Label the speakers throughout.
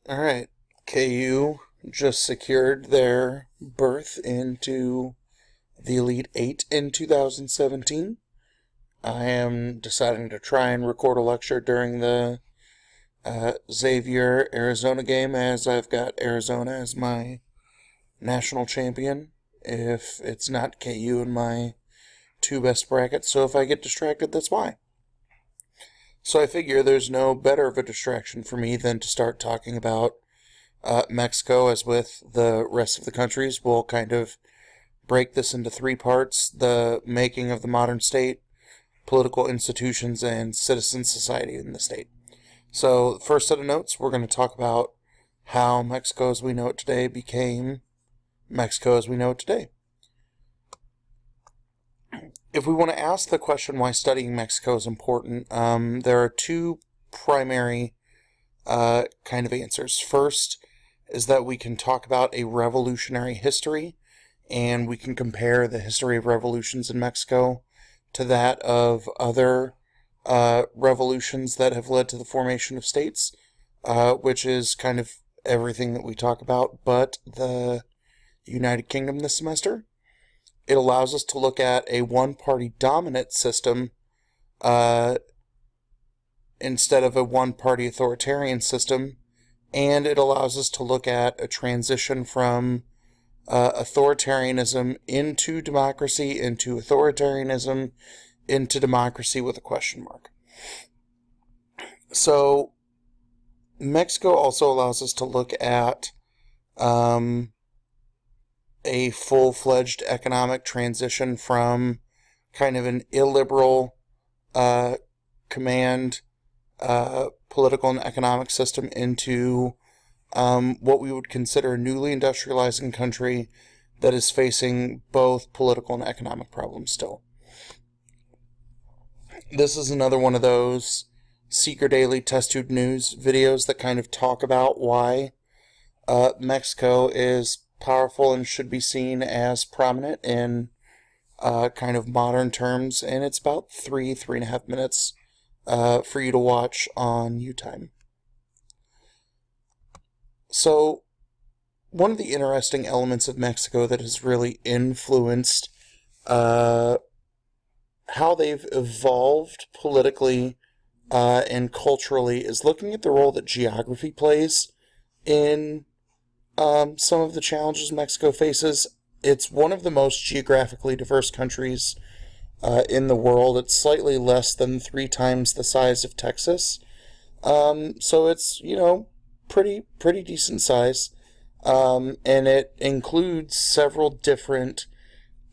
Speaker 1: Alright, KU just secured their berth into the Elite Eight in 2017. I am deciding to try and record a lecture during the Xavier Arizona game, as I've got Arizona as my national champion if it's not KU in my two best brackets. So if I get distracted, that's why. So I figure there's no better of a distraction for me than to start talking about Mexico. As with the rest of the countries, we'll kind of break this into three parts: the making of the modern state, political institutions, and citizen society in the state. So, first set of notes, we're going to talk about how Mexico as we know it today became Mexico as we know it today. If we want to ask the question why studying Mexico is important, there are two primary kind of answers. First is that we can talk about a revolutionary history, and we can compare the history of revolutions in Mexico to that of other revolutions that have led to the formation of states, which is kind of everything that we talk about but the United Kingdom this semester. It allows us to look at a one-party dominant system instead of a one-party authoritarian system, and it allows us to look at a transition from authoritarianism into democracy, into authoritarianism, into democracy with a question mark. So, Mexico also allows us to look at a full-fledged economic transition from kind of an illiberal command political and economic system into what we would consider a newly industrializing country that is facing both political and economic problems still. This is another one of those Seeker Daily Test Tube News videos that kind of talk about why Mexico is powerful and should be seen as prominent in kind of modern terms, and it's about 3.5 minutes for you to watch on YouTime. So, one of the interesting elements of Mexico that has really influenced how they've evolved politically and culturally is looking at the role that geography plays in some of the challenges Mexico faces. It's one of the most geographically diverse countries in the world. It's slightly less than 3 times the size of Texas. So it's, pretty decent size. And it includes several different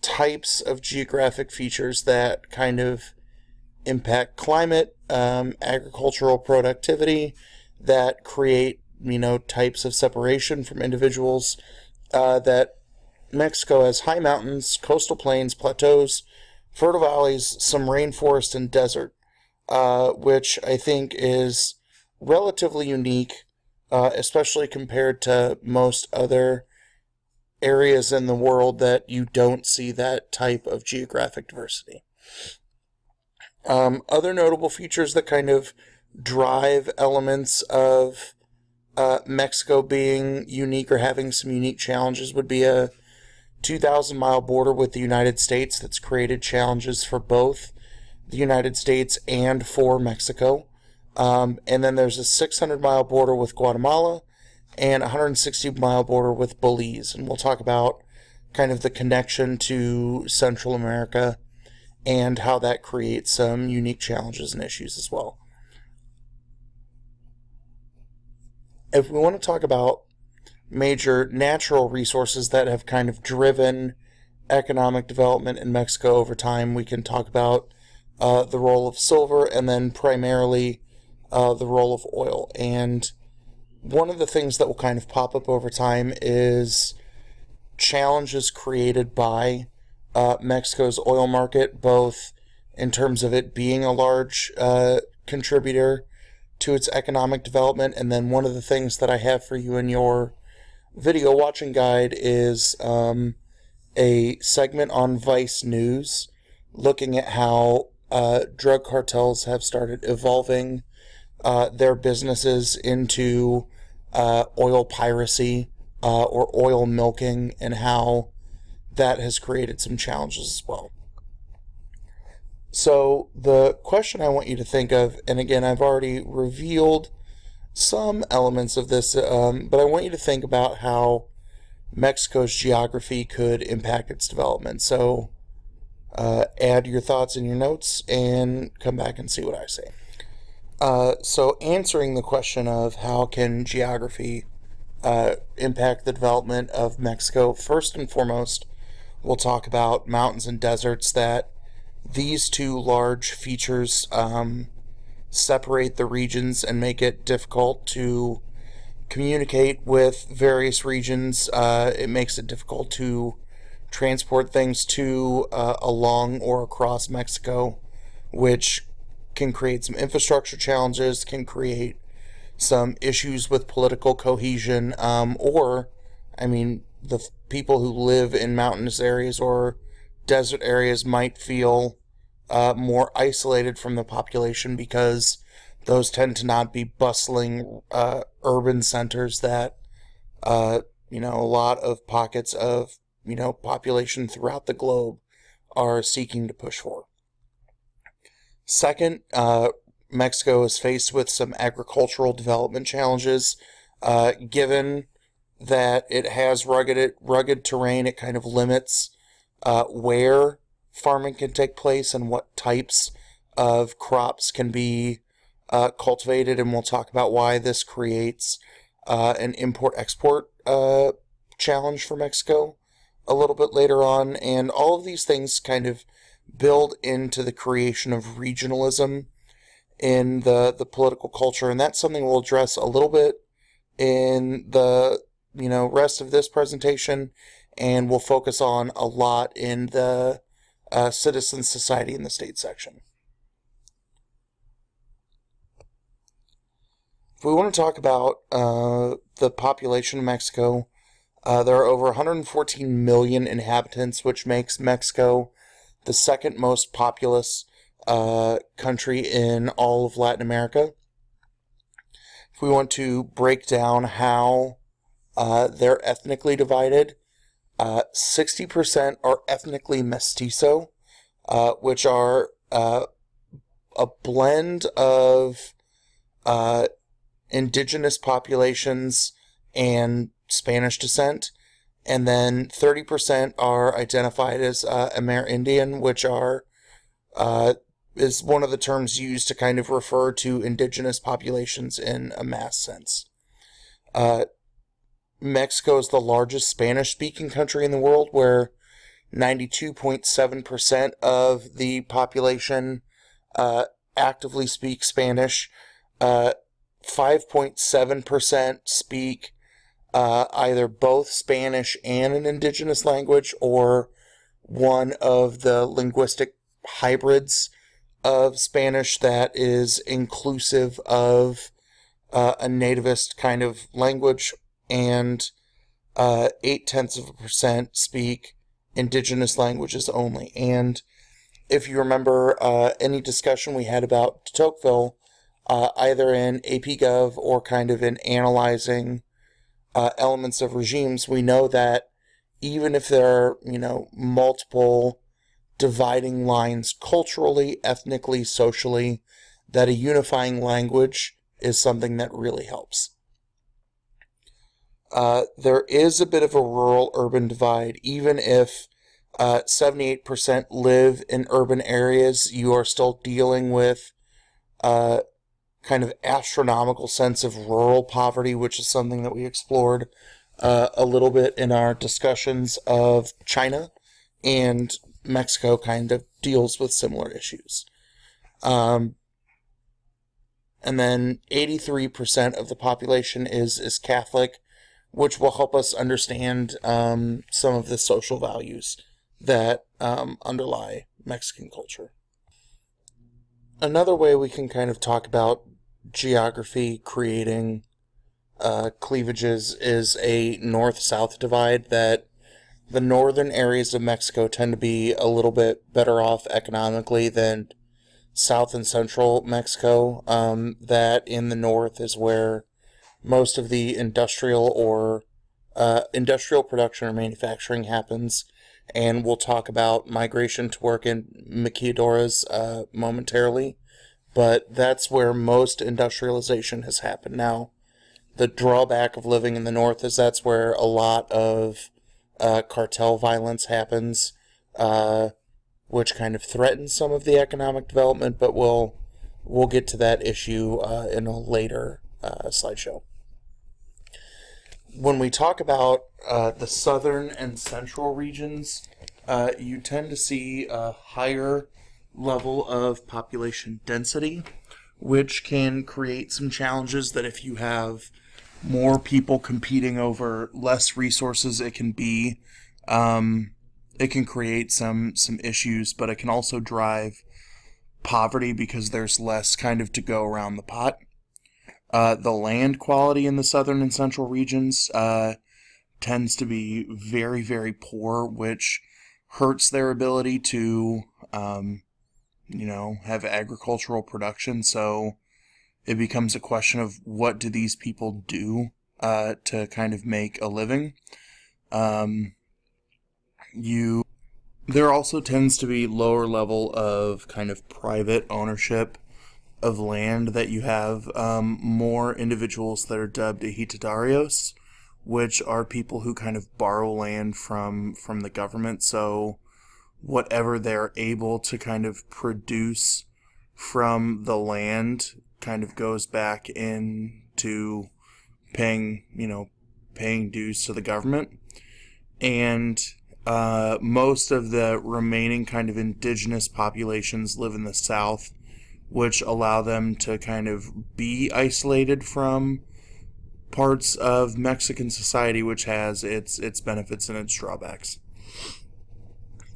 Speaker 1: types of geographic features that kind of impact climate, agricultural productivity, that create, types of separation from individuals, that Mexico has high mountains, coastal plains, plateaus, fertile valleys, some rainforest, and desert, which I think is relatively unique, especially compared to most other areas in the world that you don't see that type of geographic diversity. Other notable features that kind of drive elements of Mexico being unique or having some unique challenges would be a 2,000-mile border with the United States that's created challenges for both the United States and for Mexico. And then there's a 600-mile border with Guatemala and a 160-mile border with Belize. And we'll talk about kind of the connection to Central America and how that creates some unique challenges and issues as well. If we want to talk about major natural resources that have kind of driven economic development in Mexico over time, we can talk about the role of silver and then primarily the role of oil. And one of the things that will kind of pop up over time is challenges created by Mexico's oil market, both in terms of it being a large contributor to its economic development. And then one of the things that I have for you in your video watching guide is a segment on Vice News looking at how drug cartels have started evolving their businesses into oil piracy or oil milking, and how that has created some challenges as well. So the question I want you to think of, and again, I've already revealed some elements of this, but I want you to think about how Mexico's geography could impact its development. So add your thoughts in your notes and come back and see what I say. So answering the question of how can geography impact the development of Mexico, first and foremost, we'll talk about mountains and deserts, that these two large features separate the regions and make it difficult to communicate with various regions. It makes it difficult to transport things to, along or across Mexico, which can create some infrastructure challenges, can create some issues with political cohesion, the people who live in mountainous areas or desert areas might feel more isolated from the population because those tend to not be bustling urban centers that a lot of pockets of population throughout the globe are seeking to push for. Second, Mexico is faced with some agricultural development challenges. Given that it has rugged terrain, it kind of limits where farming can take place and what types of crops can be cultivated, and we'll talk about why this creates an import-export challenge for Mexico a little bit later on. And all of these things kind of build into the creation of regionalism in the political culture, and that's something we'll address a little bit in the rest of this presentation, and we'll focus on a lot in the citizen society in the state section. If we want to talk about the population of Mexico, there are over 114 million inhabitants, which makes Mexico the second most populous country in all of Latin America. If we want to break down how they're ethnically divided, 60% are ethnically mestizo, which are a blend of indigenous populations and Spanish descent. And then 30% are identified as Amerindian, which is one of the terms used to kind of refer to indigenous populations in a mass sense. Mexico is the largest Spanish-speaking country in the world, where 92.7% of the population actively speak Spanish. 5.7% speak either both Spanish and an indigenous language, or one of the linguistic hybrids of Spanish that is inclusive of a nativist kind of language, and 0.8% speak indigenous languages only. And if you remember any discussion we had about de Tocqueville, either in AP Gov or kind of in analyzing elements of regimes, we know that even if there are, multiple dividing lines culturally, ethnically, socially, that a unifying language is something that really helps. There is a bit of a rural-urban divide. Even if 78% live in urban areas, you are still dealing with kind of astronomical sense of rural poverty, which is something that we explored a little bit in our discussions of China, and Mexico kind of deals with similar issues. And then 83% of the population is Catholic, which will help us understand some of the social values that underlie Mexican culture. Another way we can kind of talk about geography creating cleavages is a north-south divide, that the northern areas of Mexico tend to be a little bit better off economically than south and central Mexico. That in the north is where most of the industrial production or manufacturing happens. And we'll talk about migration to work in maquiladoras momentarily. But that's where most industrialization has happened now. The drawback of living in the north is that's where a lot of cartel violence happens, which kind of threatens some of the economic development, but we'll get to that issue in a later slideshow. When we talk about the southern and central regions, you tend to see a higher level of population density, which can create some challenges that if you have more people competing over less resources, it can create some issues, but it can also drive poverty because there's less kind of to go around the pot. The land quality in the southern and central regions tends to be very, very poor, which hurts their ability to have agricultural production. So it becomes a question of what do these people do to kind of make a living. There also tends to be lower level of kind of private ownership of land, that you have more individuals that are dubbed ejidatarios, which are people who kind of borrow land from the government. So whatever they're able to kind of produce from the land kind of goes back into paying dues to the government. And most of the remaining kind of indigenous populations live in the south, which allow them to kind of be isolated from parts of Mexican society, which has its benefits and its drawbacks.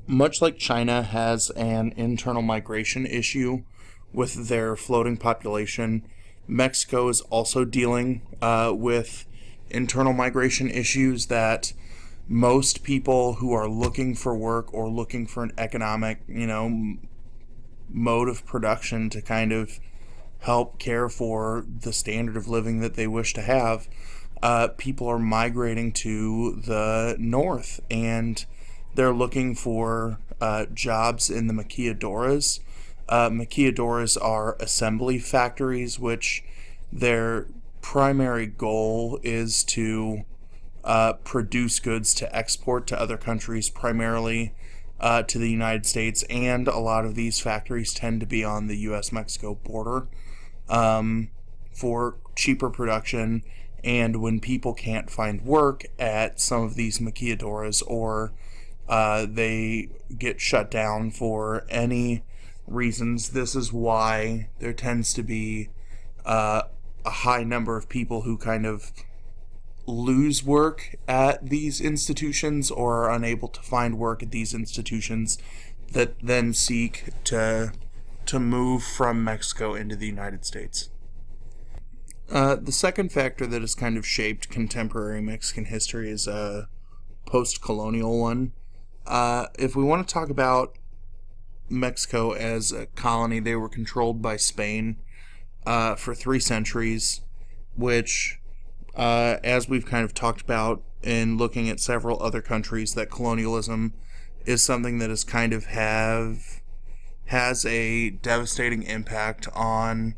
Speaker 1: Much like China has an internal migration issue with their floating population, Mexico is also dealing with internal migration issues that most people who are looking for work or looking for an economic, mode of production to kind of help care for the standard of living that they wish to have, people are migrating to the north, and they're looking for jobs in the maquiladoras. Maquiladoras are assembly factories, which their primary goal is to produce goods to export to other countries, primarily to the United States, and a lot of these factories tend to be on the U.S.-Mexico border for cheaper production. And when people can't find work at some of these maquiladoras, or they get shut down for any reasons, this is why there tends to be a high number of people who kind of lose work at these institutions or are unable to find work at these institutions, that then seek to move from Mexico into the United States. The second factor that has kind of shaped contemporary Mexican history is a post-colonial one. If we want to talk about Mexico as a colony, they were controlled by Spain for 3 centuries, which as we've kind of talked about in looking at several other countries, that colonialism is something that is kind of has a devastating impact on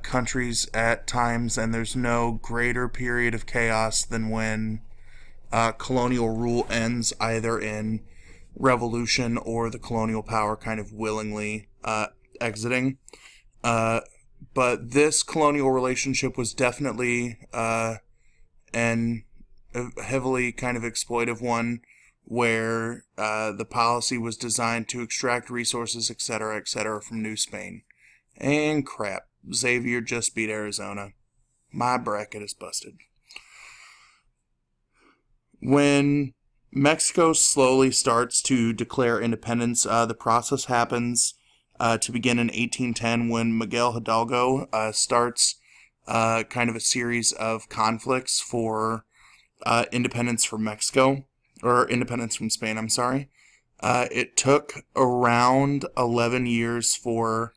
Speaker 1: countries at times, and there's no greater period of chaos than when colonial rule ends, either in revolution or the colonial power kind of willingly exiting. But this colonial relationship was definitely an heavily kind of exploitive one, where the policy was designed to extract resources, etc., from New Spain. And crap, Xavier just beat Arizona. My bracket is busted. When Mexico slowly starts to declare independence, the process happens to begin in 1810, when Miguel Hidalgo starts kind of a series of conflicts for independence from Mexico, or independence from Spain, I'm sorry. It took around 11 years for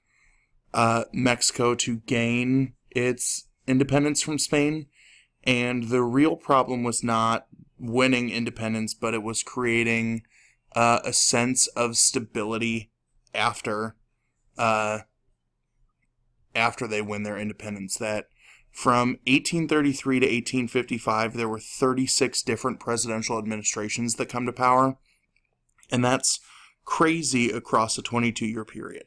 Speaker 1: Mexico to gain its independence from Spain. And the real problem was not winning independence, but it was creating a sense of stability after after they win their independence. That from 1833 to 1855, there were 36 different presidential administrations that come to power, and that's crazy across a 22-year period.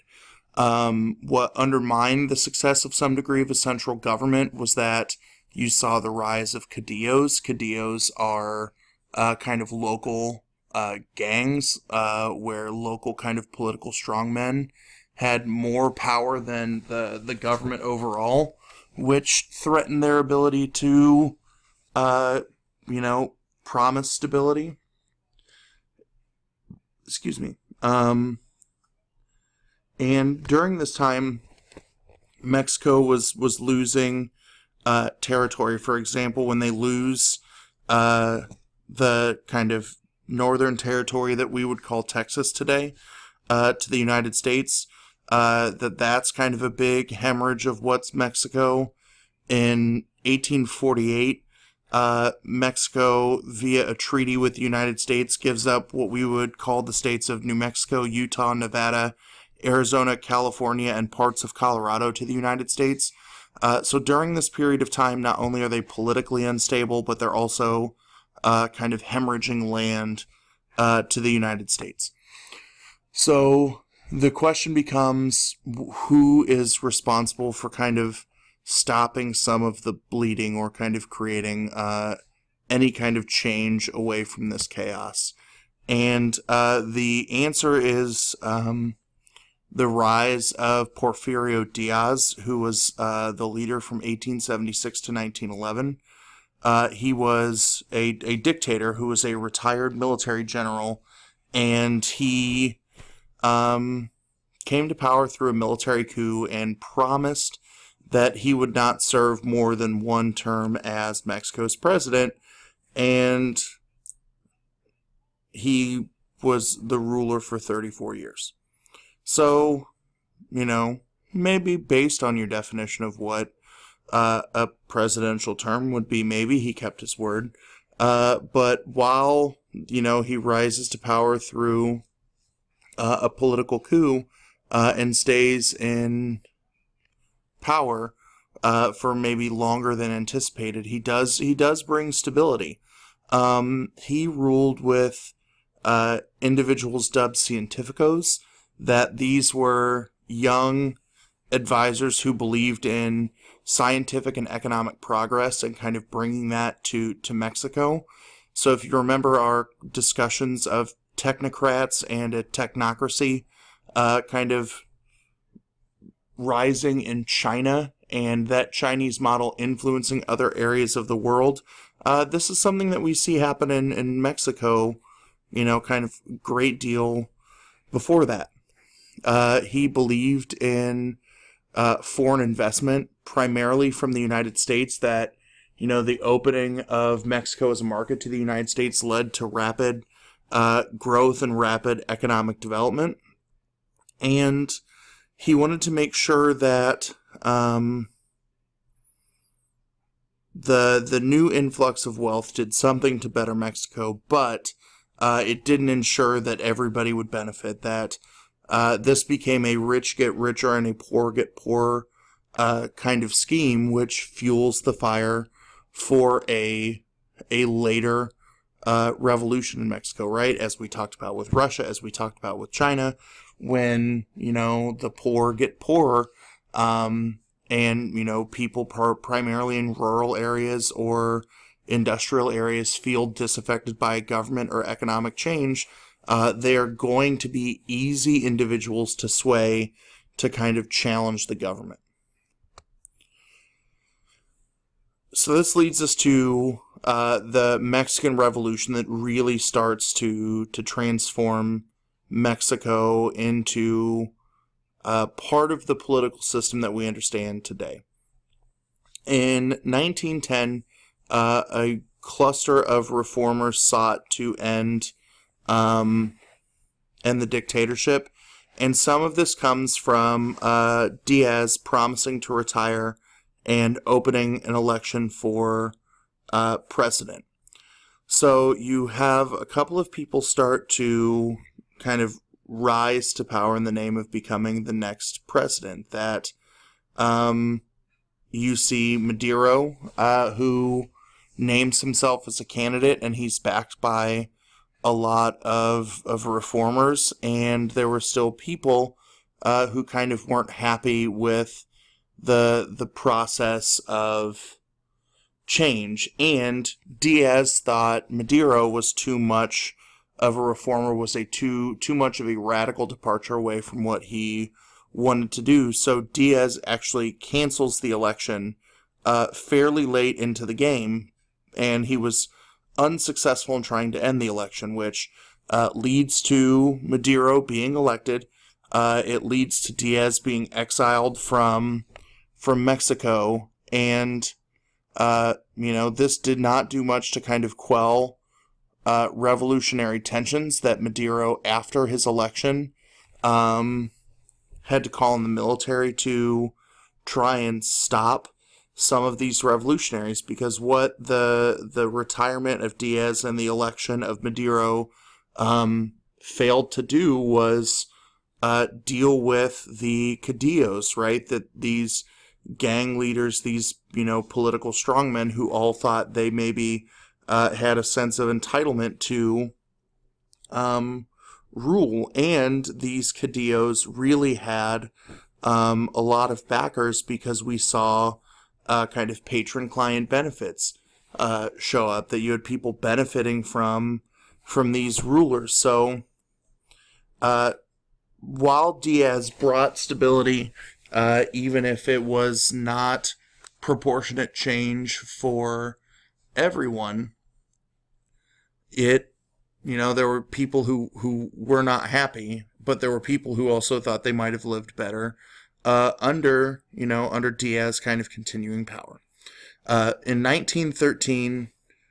Speaker 1: What undermined the success of some degree of a central government was that you saw the rise of caudillos. Caudillos are kind of local gangs where local kind of political strongmen had more power than the government overall, which threatened their ability to, promise stability. Excuse me. And during this time, Mexico was losing territory. For example, when they lose the kind of northern territory that we would call Texas today to the United States, that's kind of a big hemorrhage of what's Mexico. In 1848, Mexico, via a treaty with the United States, gives up what we would call the states of New Mexico, Utah, Nevada, Arizona, California, and parts of Colorado to the United States. So during this period of time, not only are they politically unstable, but they're also kind of hemorrhaging land to the United States. So the question becomes, who is responsible for kind of stopping some of the bleeding or kind of creating any kind of change away from this chaos? And the answer is the rise of Porfirio Diaz, who was the leader from 1876 to 1911. He was a dictator who was a retired military general, and he came to power through a military coup and promised that he would not serve more than one term as Mexico's president, and he was the ruler for 34 years. So, maybe based on your definition of what a presidential term would be, maybe he kept his word. But while, he rises to power through a political coup and stays in power for maybe longer than anticipated, he does bring stability. He ruled with individuals dubbed cientificos, that these were young advisors who believed in scientific and economic progress and kind of bringing that to Mexico. So if you remember our discussions of technocrats and a technocracy kind of rising in China and that Chinese model influencing other areas of the world, this is something that we see happen in Mexico, kind of great deal before that. He believed in foreign investment, primarily from the United States, that, the opening of Mexico as a market to the United States led to rapid growth and rapid economic development. And he wanted to make sure that the new influx of wealth did something to better Mexico, but it didn't ensure that everybody would benefit, that this became a rich get richer and a poor get poorer kind of scheme, which fuels the fire for a later revolution in Mexico, right? As we talked about with Russia, as we talked about with China, when, the poor get poorer, and, people primarily in rural areas or industrial areas feel disaffected by government or economic change, they are going to be easy individuals to sway to kind of challenge the government. So this leads us to the Mexican Revolution that really starts to transform Mexico into part of the political system that we understand today. In 1910, a cluster of reformers sought to end the dictatorship, and some of this comes from Diaz promising to retire and opening an election for president. So you have a couple of people start to kind of rise to power in the name of becoming the next president. That you see Maduro, who names himself as a candidate, and he's backed by a lot of reformers, and there were still people who kind of weren't happy with the process of change, and Diaz thought Maduro was too much of a reformer, was too much of a radical departure away from what he wanted to do. So Diaz actually cancels the election fairly late into the game, and he was unsuccessful in trying to end the election, which leads to Maduro being elected. It leads to Diaz being exiled from Mexico, and this did not do much to kind of quell revolutionary tensions that Maduro, after his election, had to call on the military to try and stop some of these revolutionaries, because what the retirement of Diaz and the election of Maduro failed to do was deal with the Caudillos, right? That these gang leaders, these, political strongmen who all thought they maybe had a sense of entitlement to rule. And these Caudillos really had a lot of backers, because we saw kind of patron-client benefits show up, that you had people benefiting from these rulers. So while Diaz brought stability, even if it was not proportionate change for everyone, there were people who were not happy, but there were people who also thought they might have lived better under Diaz kind of continuing power. In 1913,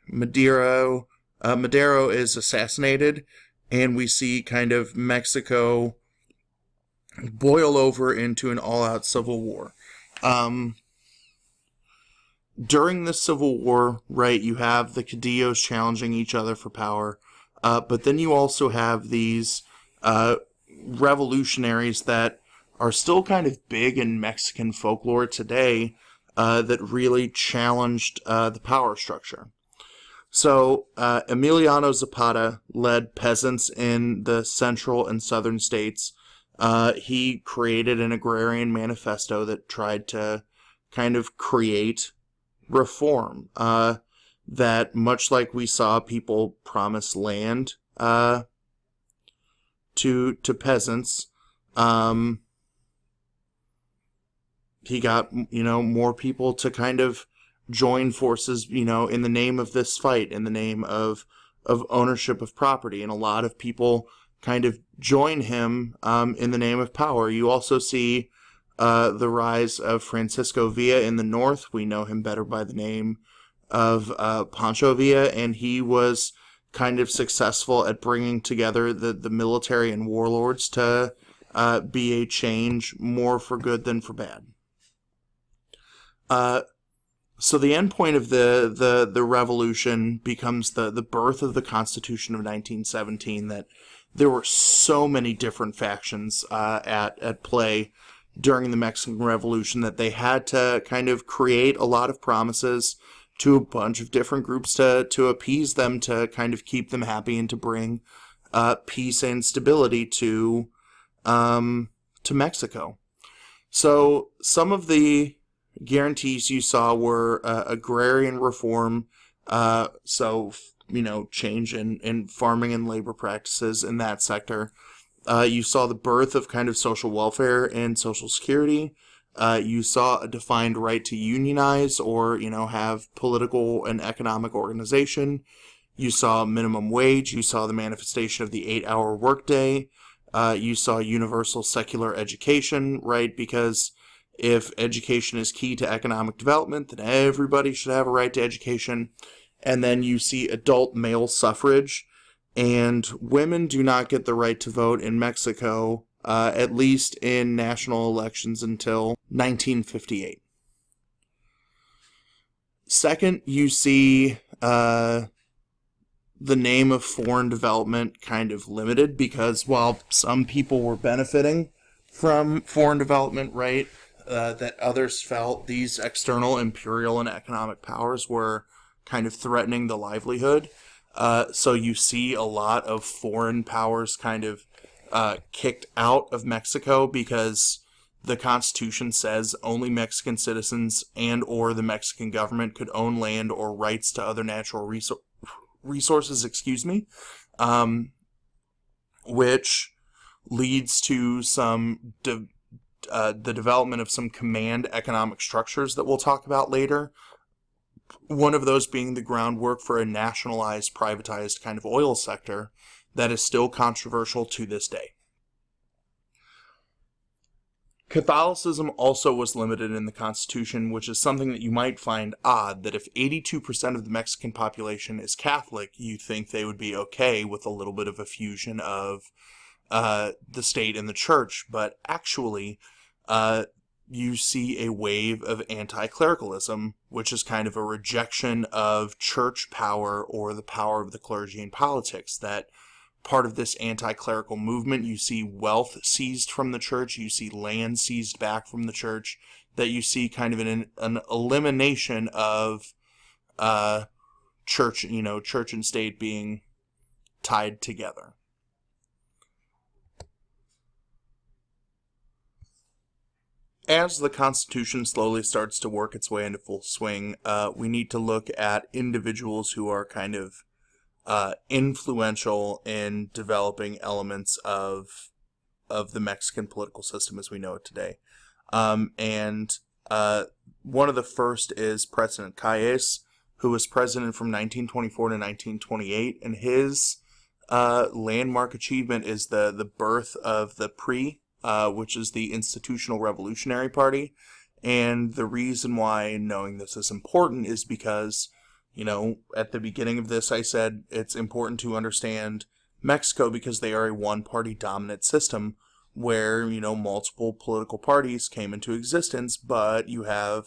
Speaker 1: Madero is assassinated, and we see kind of Mexico boil over into an all-out civil war. During the Civil War, right, you have the Caudillos challenging each other for power, but then you also have these revolutionaries that are still kind of big in Mexican folklore today, that really challenged the power structure. So Emiliano Zapata led peasants in the central and southern states. He created an agrarian manifesto that tried to kind of create reform, that, much like we saw people promise land to peasants, he got more people to kind of join forces, in the name of this fight, in the name of ownership of property, and a lot of people kind of join him in the name of power. You also see the rise of Francisco Villa in the north. We know him better by the name of Pancho Villa, and he was kind of successful at bringing together the military and warlords to be a change more for good than for bad. So the end point of the revolution becomes the birth of the Constitution of 1917, that there were so many different factions at play during the Mexican Revolution that they had to kind of create a lot of promises to a bunch of different groups to appease them, to kind of keep them happy, and to bring peace and stability to Mexico. So some of the guarantees you saw were agrarian reform, change in farming and labor practices in that sector. You saw the birth of kind of social welfare and social security. You saw a defined right to unionize or, have political and economic organization. You saw minimum wage. You saw the manifestation of the 8-hour workday. You saw universal secular education, right? Because if education is key to economic development, then everybody should have a right to education. And then you see adult male suffrage, and women do not get the right to vote in Mexico, at least in national elections, until 1958. Second, you see the name of foreign development kind of limited, because while some people were benefiting from foreign development, right, that others felt these external imperial and economic powers were kind of threatening the livelihood. So you see a lot of foreign powers kind of kicked out of Mexico, because the Constitution says only Mexican citizens and or the Mexican government could own land or rights to other natural resources, which leads to the development of some command economic structures that we'll talk about later. One of those being the groundwork for a nationalized, privatized kind of oil sector that is still controversial to this day. Catholicism also was limited in the Constitution, which is something that you might find odd, that if 82% of the Mexican population is Catholic, you think they would be okay with a little bit of a fusion of the state and the church, but actually, you see a wave of anti-clericalism, which is kind of a rejection of church power or the power of the clergy in politics. That part of this anti-clerical movement, you see wealth seized from the church, you see land seized back from the church, that you see kind of an elimination of church and state being tied together. As the Constitution slowly starts to work its way into full swing, we need to look at individuals who are kind of influential in developing elements of the Mexican political system as we know it today. And one of the first is President Calles, who was president from 1924 to 1928, and his landmark achievement is the birth of the PRI, which is the Institutional Revolutionary Party. And the reason why knowing this is important is because, at the beginning of this I said it's important to understand Mexico because they are a one-party dominant system where, multiple political parties came into existence, but you have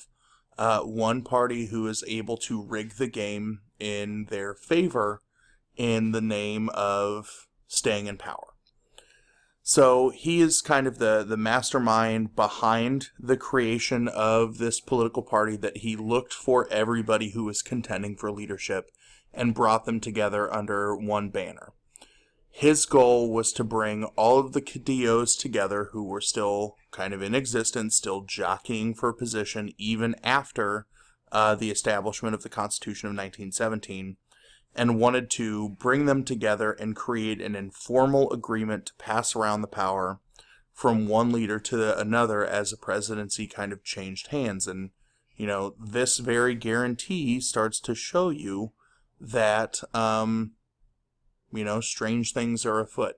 Speaker 1: one party who is able to rig the game in their favor in the name of staying in power. So he is kind of the mastermind behind the creation of this political party, that he looked for everybody who was contending for leadership and brought them together under one banner. His goal was to bring all of the Caudillos together who were still kind of in existence, still jockeying for position even after the establishment of the Constitution of 1917, and wanted to bring them together and create an informal agreement to pass around the power from one leader to another as the presidency kind of changed hands. And, this very guarantee starts to show you that, strange things are afoot.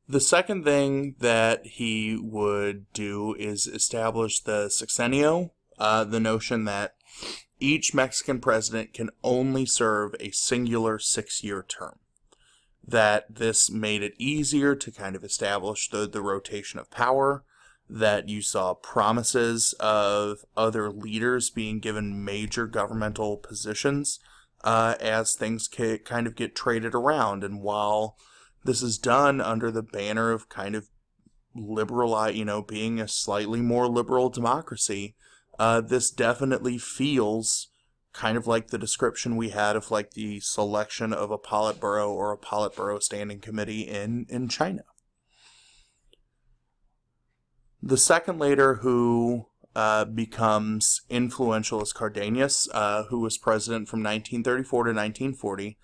Speaker 1: The second thing that he would do is establish the sexenio, the notion that each Mexican president can only serve a singular 6-year term. That this made it easier to kind of establish the rotation of power, that you saw promises of other leaders being given major governmental positions as things kind of get traded around. And while this is done under the banner of kind of liberal, being a slightly more liberal democracy, this definitely feels kind of like the description we had of like the selection of a Politburo or a Politburo Standing Committee in China. The second leader who becomes influential is Cardenas, who was president from 1934 to 1940.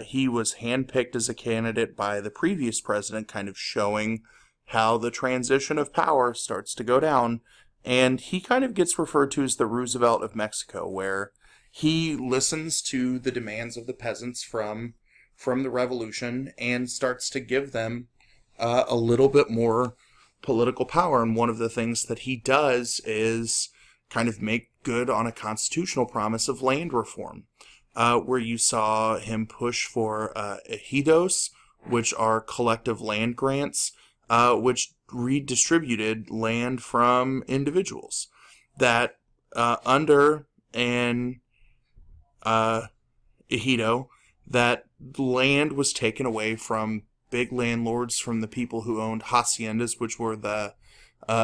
Speaker 1: He was handpicked as a candidate by the previous president, kind of showing how the transition of power starts to go down. And he kind of gets referred to as the Roosevelt of Mexico, where he listens to the demands of the peasants from the revolution and starts to give them a little bit more political power. And one of the things that he does is kind of make good on a constitutional promise of land reform, where you saw him push for ejidos, which are collective land grants, which redistributed land from individuals. That under an ejido, that land was taken away from big landlords, from the people who owned haciendas, which were the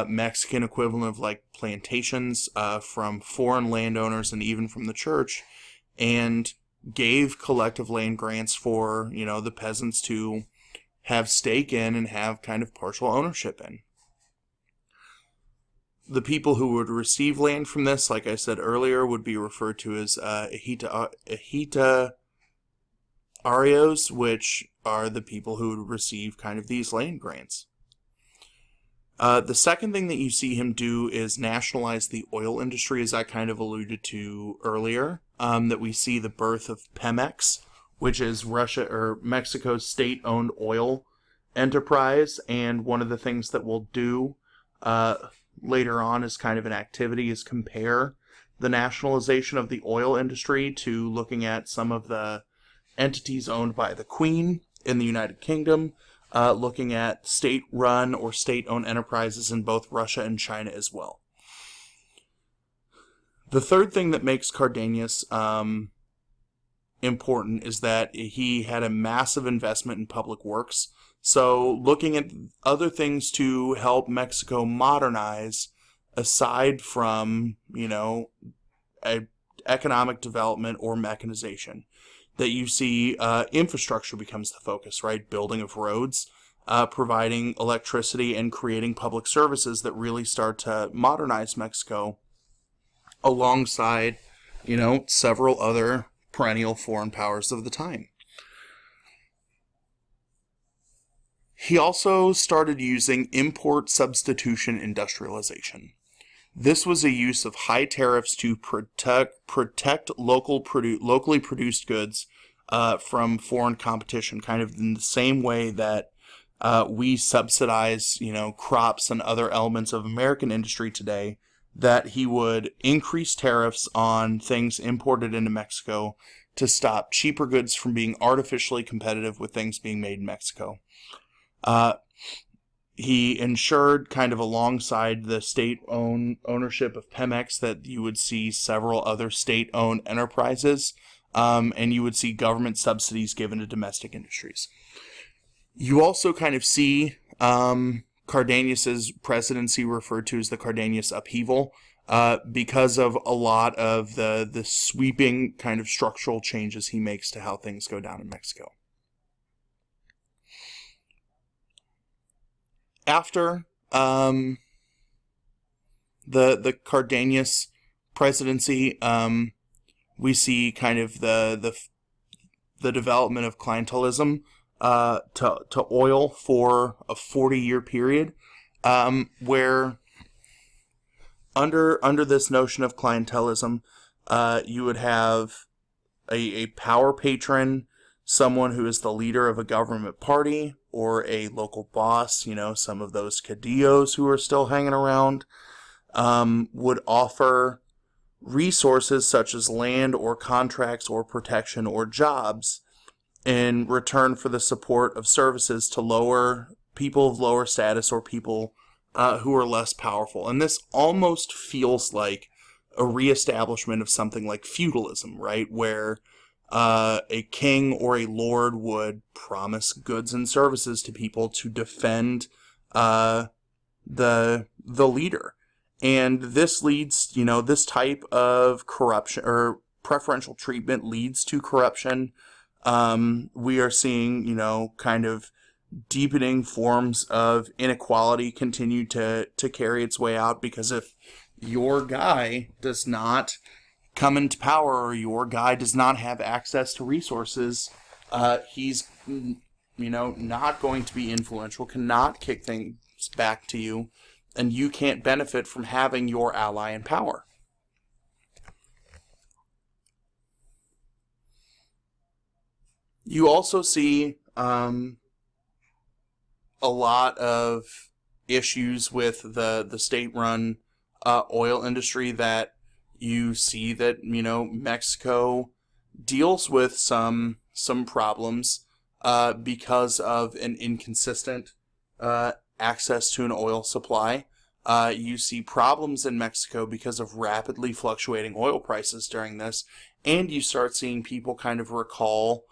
Speaker 1: Mexican equivalent of like plantations, from foreign landowners and even from the church, and gave collective land grants for, the peasants to have stake in and have kind of partial ownership in. The people who would receive land from this, like I said earlier, would be referred to as ejidatarios, which are the people who would receive kind of these land grants. The second thing that you see him do is nationalize the oil industry, as I kind of alluded to earlier, that we see the birth of Pemex, which is Russia or Mexico's state-owned oil enterprise. And one of the things that we'll do later on as kind of an activity is compare the nationalization of the oil industry to looking at some of the entities owned by the Queen in the United Kingdom, looking at state-run or state-owned enterprises in both Russia and China as well. The third thing that makes Cardenas important is that he had a massive investment in public works. So looking at other things to help Mexico modernize, aside from, economic development or mechanization, that you see infrastructure becomes the focus, right? Building of roads, providing electricity, and creating public services that really start to modernize Mexico alongside, several other perennial foreign powers of the time. He also started using import substitution industrialization. This was a use of high tariffs to protect locally produced goods from foreign competition, kind of in the same way that we subsidize, crops and other elements of American industry today, that he would increase tariffs on things imported into Mexico to stop cheaper goods from being artificially competitive with things being made in Mexico. He ensured, kind of alongside the state-owned ownership of Pemex, that you would see several other state-owned enterprises, and you would see government subsidies given to domestic industries. You also kind of see Cardenas's presidency referred to as the Cardenas upheaval, because of a lot of the sweeping kind of structural changes he makes to how things go down in Mexico. After the Cardenas presidency, we see kind of the development of clientelism to oil for a 40-year period, where under this notion of clientelism, you would have a power patron, someone who is the leader of a government party, or a local boss, some of those caudillos who are still hanging around, would offer resources such as land or contracts or protection or jobs in return for the support of services to lower people of lower status or people who are less powerful. And this almost feels like a reestablishment of something like feudalism, right? Where a king or a lord would promise goods and services to people to defend the leader. And this leads, this type of corruption or preferential treatment leads to corruption. We are seeing, kind of deepening forms of inequality continue to carry its way out, because if your guy does not come into power, or your guy does not have access to resources, he's, not going to be influential, cannot kick things back to you, and you can't benefit from having your ally in power. You also see a lot of issues with the state-run oil industry that you see that, Mexico deals with some problems because of an inconsistent access to an oil supply. You see problems in Mexico because of rapidly fluctuating oil prices during this, and you start seeing people kind of recall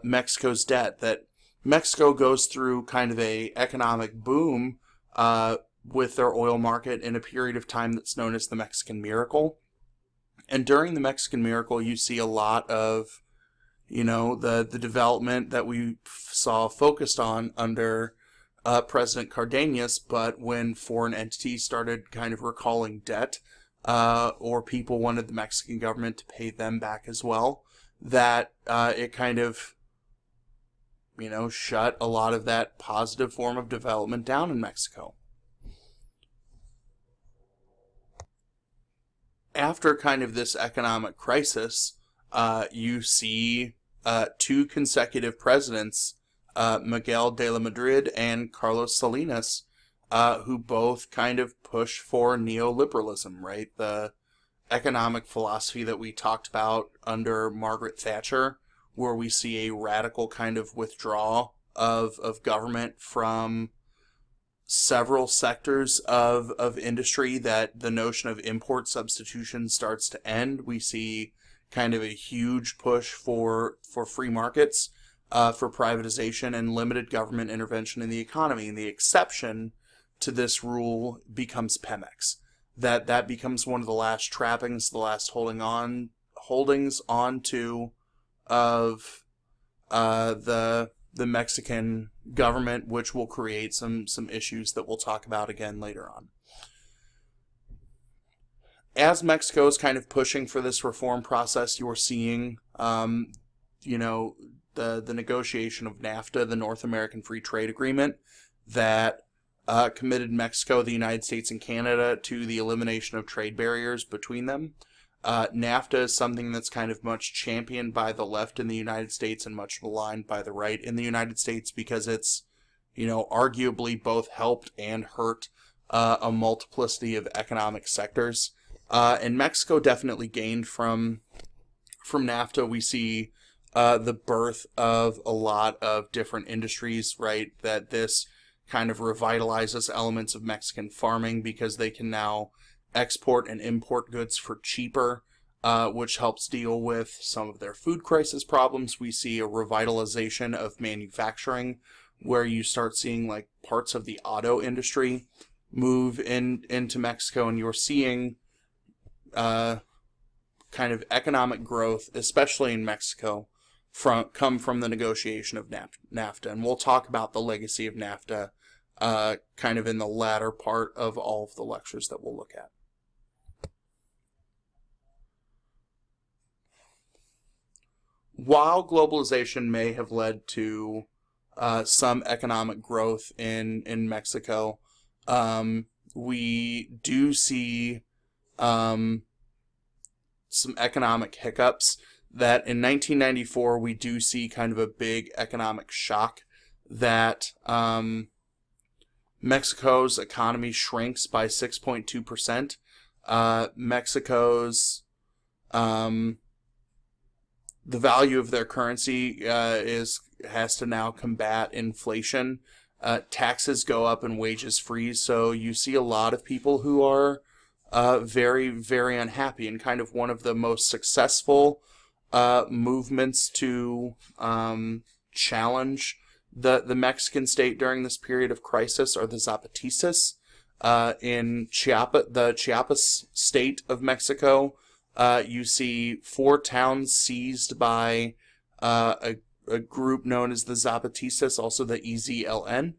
Speaker 1: Mexico's debt, that Mexico goes through kind of a economic boom with their oil market in a period of time that's known as the Mexican Miracle. And during the Mexican Miracle, you see a lot of, the development that we saw focused on under President Cardenas, but when foreign entities started kind of recalling debt, or people wanted the Mexican government to pay them back as well, that it kind of, shut a lot of that positive form of development down in Mexico. After kind of this economic crisis, you see two consecutive presidents, Miguel de la Madrid and Carlos Salinas, who both kind of push for neoliberalism, right? The economic philosophy that we talked about under Margaret Thatcher, where we see a radical kind of withdrawal of government from several sectors of industry, that the notion of import substitution starts to end. We see kind of a huge push for free markets, for privatization and limited government intervention in the economy. And the exception to this rule becomes Pemex. That becomes one of the last trappings, the last holdings on to of the Mexican government, which will create some issues that we'll talk about again later on. As Mexico is kind of pushing for this reform process, you're seeing, the negotiation of NAFTA, the North American Free Trade Agreement, that committed Mexico, the United States, and Canada to the elimination of trade barriers between them. NAFTA is something that's kind of much championed by the left in the United States and much maligned by the right in the United States, because it's, arguably both helped and hurt a multiplicity of economic sectors. And Mexico definitely gained from NAFTA. We see the birth of a lot of different industries, right? That this kind of revitalizes elements of Mexican farming because they can now export and import goods for cheaper, which helps deal with some of their food crisis problems. We see a revitalization of manufacturing, where you start seeing like parts of the auto industry move into Mexico, and you're seeing kind of economic growth, especially in Mexico, come from the negotiation of NAFTA. And we'll talk about the legacy of NAFTA kind of in the latter part of all of the lectures that we'll look at. While globalization may have led to some economic growth in Mexico, we do see some economic hiccups. That in 1994 we do see kind of a big economic shock, that Mexico's economy shrinks by 6.2%. Mexico's the value of their currency has to now combat inflation. Taxes go up and wages freeze. So you see a lot of people who are very, very unhappy. And kind of one of the most successful movements to challenge the Mexican state during this period of crisis are the Zapatistas in Chiapas, the Chiapas state of Mexico. You see 4 towns seized by a group known as the Zapatistas, also the EZLN,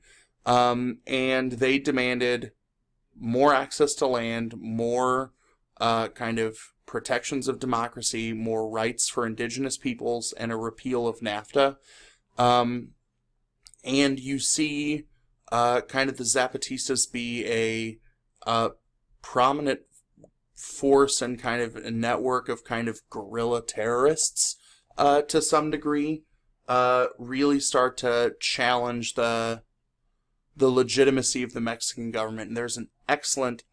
Speaker 1: and they demanded more access to land, more kind of protections of democracy, more rights for indigenous peoples, and a repeal of NAFTA. And you see kind of the Zapatistas be a prominent force and kind of a network of kind of guerrilla terrorists to some degree, really start to challenge the legitimacy of the Mexican government. And there's an excellent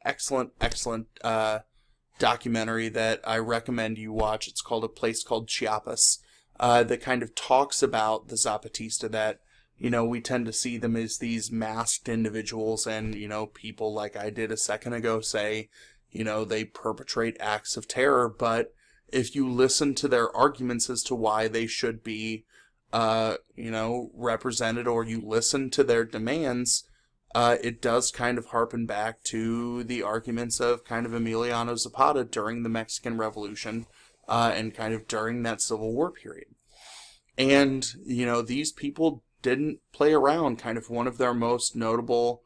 Speaker 1: documentary that I recommend you watch. It's called A Place Called Chiapas, that kind of talks about the Zapatista, that we tend to see them as these masked individuals, and, people, like I did a second ago, say, they perpetrate acts of terror. But if you listen to their arguments as to why they should be, represented, or you listen to their demands, it does kind of harken back to the arguments of kind of Emiliano Zapata during the Mexican Revolution, and kind of during that Civil War period. And, these people didn't play around. Kind of one of their most notable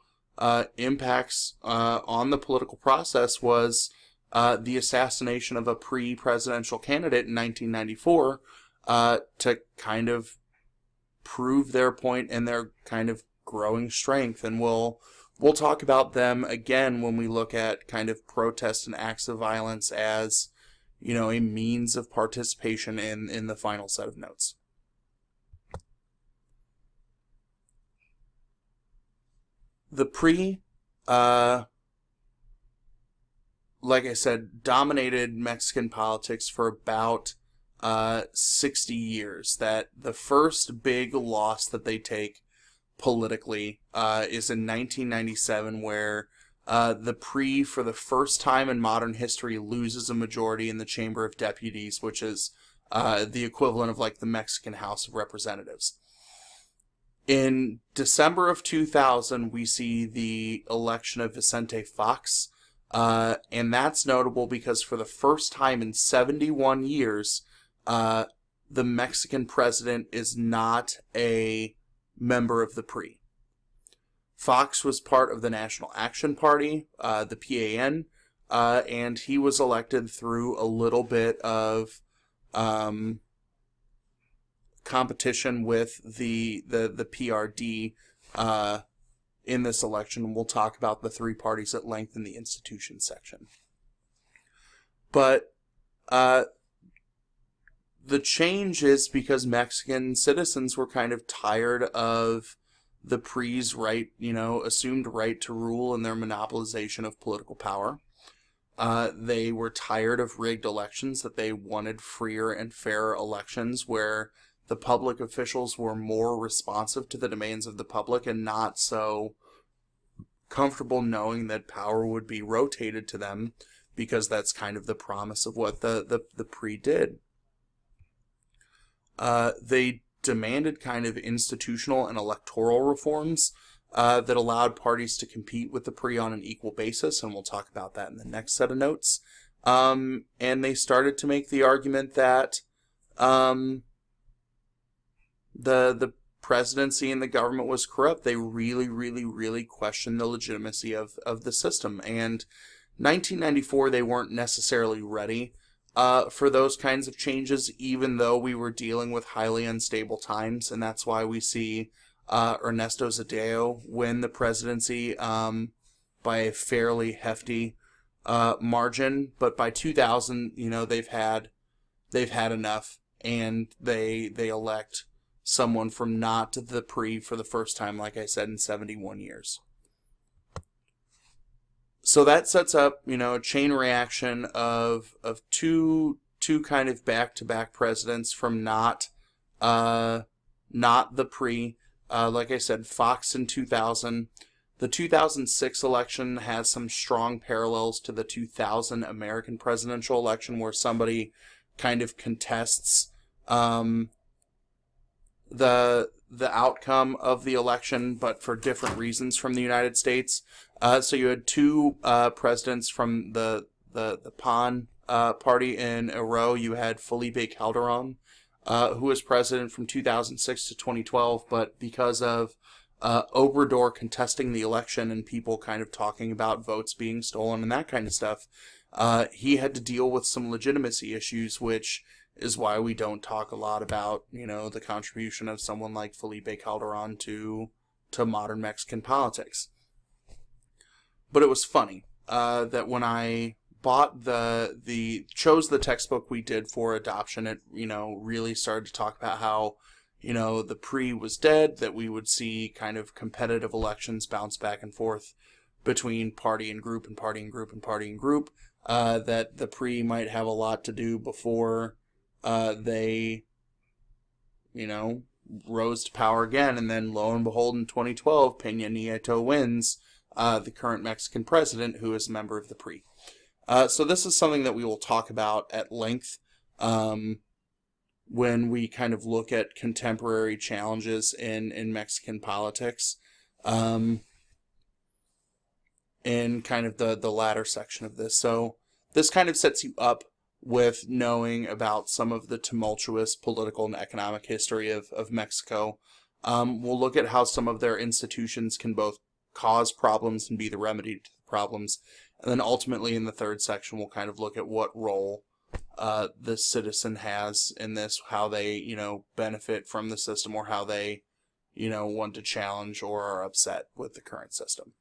Speaker 1: impacts on the political process was the assassination of a pre-presidential candidate in 1994, to kind of prove their point and their kind of growing strength. And we'll talk about them again when we look at kind of protests and acts of violence as, a means of participation in the final set of notes. The PRI, like I said, dominated Mexican politics for about 60 years. That the first big loss that they take politically is in 1997, where the PRI, for the first time in modern history, loses a majority in the Chamber of Deputies, which is the equivalent of like the Mexican House of Representatives. In December of 2000, we see the election of Vicente Fox, and that's notable because for the first time in 71 years, the Mexican president is not a member of the PRI. Fox was part of the National Action Party, the PAN, and he was elected through a little bit of competition with the PRD in this election. We'll talk about the three parties at length in the institutions section. But the change is because Mexican citizens were kind of tired of the PRI's assumed right to rule and their monopolization of political power. They were tired of rigged elections, that they wanted freer and fairer elections where the public officials were more responsive to the demands of the public and not so comfortable knowing that power would be rotated to them, because that's kind of the promise of what the PRI did. They demanded kind of institutional and electoral reforms that allowed parties to compete with the PRI on an equal basis, and we'll talk about that in the next set of notes. And they started to make the argument that the presidency and the government was corrupt. They really, really, really questioned the legitimacy of the system. And 1994, they weren't necessarily ready for those kinds of changes, even though we were dealing with highly unstable times. And that's why we see Ernesto Zedillo win the presidency by a fairly hefty margin. But by 2000, they've had enough, and they elect someone from not the PRI for the first time, like I said, in 71 years. So that sets up, a chain reaction of two kind of back-to-back presidents from not the PRI. Like I said, Fox in 2000. The 2006 election has some strong parallels to the 2000 American presidential election, where somebody kind of contests the outcome of the election, but for different reasons from the United States. So you had two presidents from the PAN party in a row. You had Felipe Calderon, who was president from 2006 to 2012, but because of Obrador contesting the election and people kind of talking about votes being stolen and that kind of stuff, he had to deal with some legitimacy issues, which is why we don't talk a lot about, the contribution of someone like Felipe Calderon to modern Mexican politics. But it was funny that when I bought chose the textbook we did for adoption, it, really started to talk about how, the PRI was dead, that we would see kind of competitive elections bounce back and forth between party and group and party and group and party and group, that the PRI might have a lot to do before they, rose to power again, and then lo and behold, in 2012, Peña Nieto wins, the current Mexican president, who is a member of the PRI. So this is something that we will talk about at length when we kind of look at contemporary challenges in Mexican politics, in kind of the latter section of this. So this kind of sets you up with knowing about some of the tumultuous political and economic history of Mexico. We'll look at how some of their institutions can both cause problems and be the remedy to the problems. And then ultimately in the third section, we'll kind of look at what role the citizen has in this, how they, benefit from the system, or how they, want to challenge or are upset with the current system.